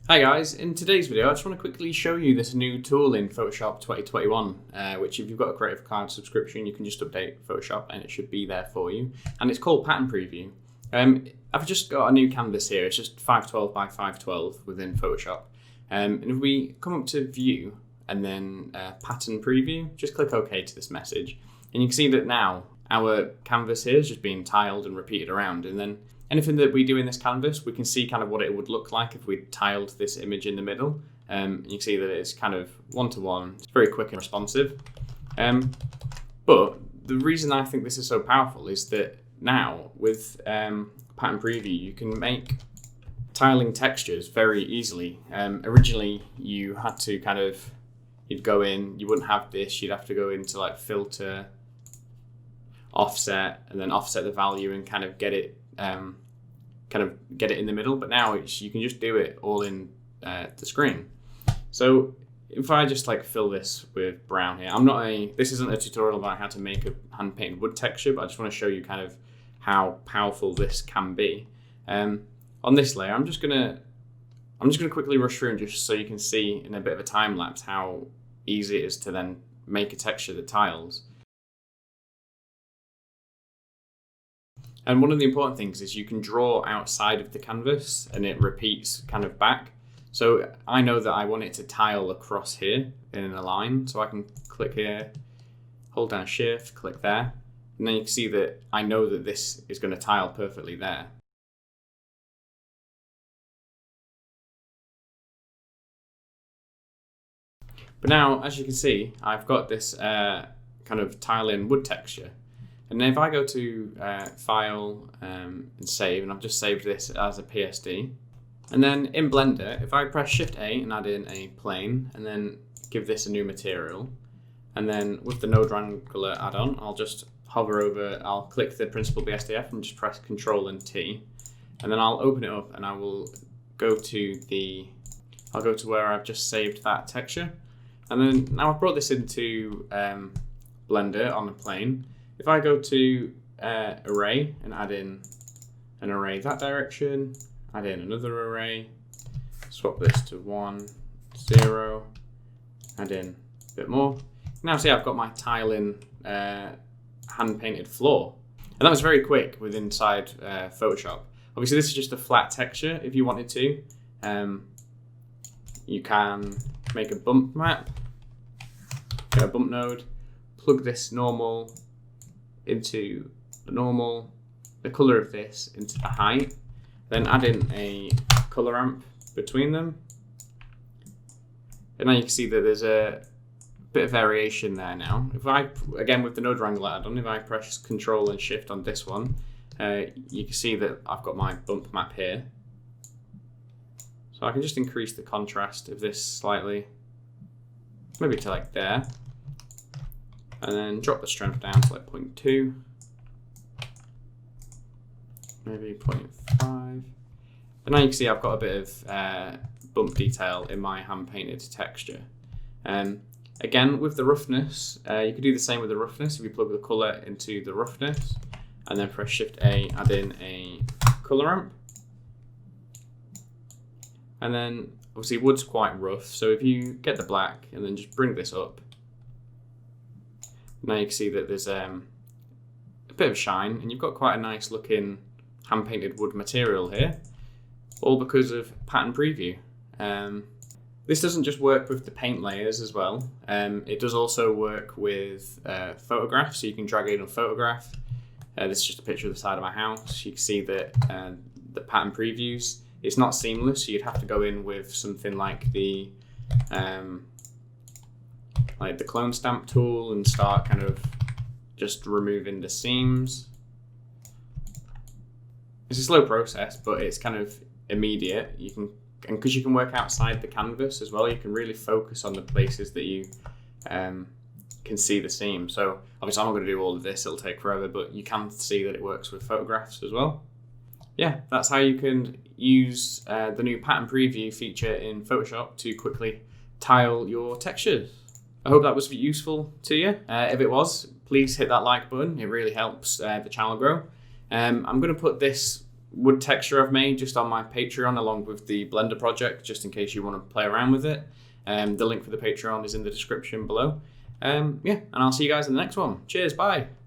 Hi guys, in today's video I just want to quickly show you this new tool in Photoshop 2021 which if you've got a Creative Cloud subscription you can just update Photoshop and it should be there for you, and it's called Pattern Preview. I've just got a new canvas here. It's just 512 by 512 within Photoshop, and if we come up to View and then Pattern Preview, just click OK to this message and you can see that now our canvas here is just being tiled and repeated around, and then anything that we do in this canvas, we can see kind of what it would look like if we tiled this image in the middle. You can see that it's kind of one-to-one. It's very quick and responsive. But the reason I think this is so powerful is that now with Pattern Preview, you can make tiling textures very easily. Originally, you had to you'd go in, you wouldn't have this, you'd have to go into like Filter, Offset, and then offset the value and kind of get it in the middle, but now you can just do it all in the screen. So if I just like fill this with brown here, this isn't a tutorial about how to make a hand painted wood texture, but I just want to show you kind of how powerful this can be. On this layer, I'm just gonna quickly rush through and just so you can see in a bit of a time lapse how easy it is to then make a texture that tiles. And one of the important things is you can draw outside of the canvas and it repeats kind of back. So I know that I want it to tile across here in a line. So I can click here, hold down Shift, click there. And then you can see that I know that this is going to tile perfectly there. But now, as you can see, I've got this kind of tile-in wood texture. And then if I go to File and Save, and I've just saved this as a PSD, and then in Blender, if I press Shift A and add in a plane, and then give this a new material, and then with the Node Wrangler add-on, I'll just hover over, I'll click the Principled BSDF and just press Control and T, and then I'll open it up and I will go to where I've just saved that texture. And then now I've brought this into Blender on the plane. If I go to Array and add in an array that direction, add in another array, swap this to 1, 0, add in a bit more. Now see I've got my tile-in hand-painted floor. And that was very quick with inside Photoshop. Obviously this is just a flat texture. If you wanted to, you can make a bump map, get a bump node, plug this normal into the normal, the color of this into the height, then add in a color ramp between them. And now you can see that there's a bit of variation there now. If I, again with the Node Wrangler add-on, if I press Control and Shift on this one, you can see that I've got my bump map here. So I can just increase the contrast of this slightly, maybe to like there. And then drop the strength down to like 0.2, maybe 0.5. And now you can see I've got a bit of bump detail in my hand-painted texture. Again, with the roughness, you could do the same with the roughness. If you plug the color into the roughness, and then press Shift A, add in a color ramp. And then, obviously, wood's quite rough, so if you get the black and then just bring this up, now you can see that there's a bit of shine, and you've got quite a nice looking hand-painted wood material here, all because of Pattern Preview. This doesn't just work with the paint layers as well, it does also work with photographs, so you can drag in a photograph. This is just a picture of the side of my house. You can see that the Pattern Previews, it's not seamless, so you'd have to go in with something like the clone stamp tool and start kind of just removing the seams. It's a slow process, but it's kind of immediate. You can, and because you can work outside the canvas as well, you can really focus on the places that you can see the seam. So obviously I'm not going to do all of this, it'll take forever, but you can see that it works with photographs as well. Yeah, that's how you can use the new Pattern Preview feature in Photoshop to quickly tile your textures. I hope that was useful to you. If it was, please hit that like button. It really helps the channel grow. I'm going to put this wood texture I've made just on my Patreon along with the Blender project, just in case you want to play around with it. The link for the Patreon is in the description below. Yeah, and I'll see you guys in the next one. Cheers, bye.